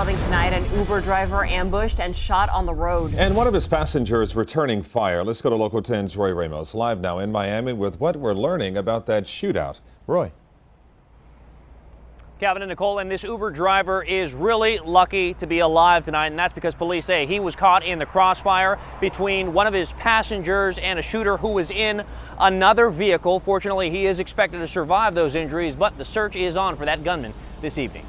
unfolding tonight. An Uber driver ambushed and shot on the road. And one of his passengers returning fire. Let's go to Local 10's Roy Ramos, live now in Miami with what we're learning about that shootout. Roy. Kevin and Nicole, and this Uber driver is really lucky to be alive tonight, and that's because police say he was caught in the crossfire between one of his passengers and a shooter who was in another vehicle. Fortunately, he is expected to survive those injuries, but the search is on for that gunman this evening.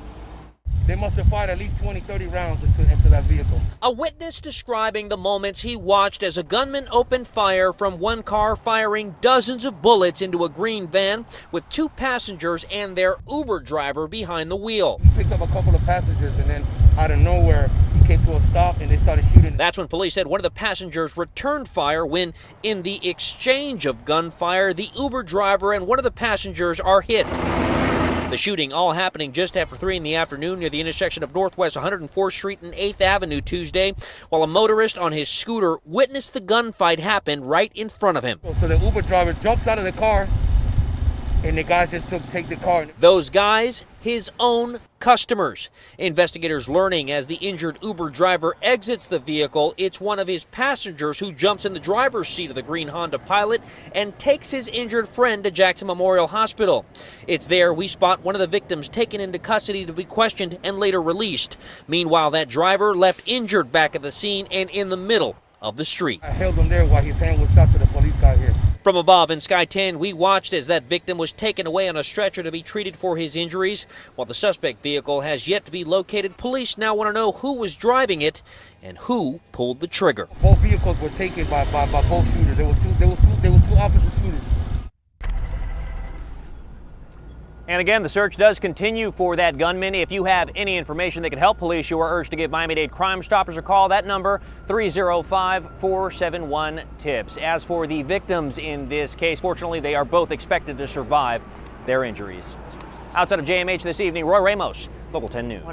They must have fired at least 20, 30 rounds into that vehicle. A witness describing the moments he watched as a gunman opened fire from one car, firing dozens of bullets into a green van with two passengers and their Uber driver behind the wheel. He picked up a couple of passengers and then out of nowhere he came to a stop and they started shooting. That's when police said one of the passengers returned fire when, in the exchange of gunfire, the Uber driver and one of the passengers are hit. The shooting all happening just after 3 in the afternoon near the intersection of Northwest 104th Street and 8th Avenue Tuesday, while a motorist on his scooter witnessed the gunfight happen right in front of him. So the Uber driver jumps out of the car and the guys just take the car. Those guys, his own customers. Investigators learning as the injured Uber driver exits the vehicle, it's one of his passengers who jumps in the driver's seat of the green Honda Pilot and takes his injured friend to Jackson Memorial Hospital. It's there we spot one of the victims taken into custody to be questioned and later released. Meanwhile, that driver left injured back at the scene and in the middle of the street. I held him there while his hand was shot to the police guy here. From above in Sky 10, we watched as that victim was taken away on a stretcher to be treated for his injuries. While the suspect vehicle has yet to be located, police now want to know who was driving it and who pulled the trigger. Both vehicles were taken by both shooters. There was two opposite shooters. And again, the search does continue for that gunman. If you have any information that could help police, you are urged to give Miami-Dade Crime Stoppers a call. That number, 305-471-TIPS. As for the victims in this case, fortunately, they are both expected to survive their injuries. Outside of JMH this evening, Roy Ramos, Local 10 News.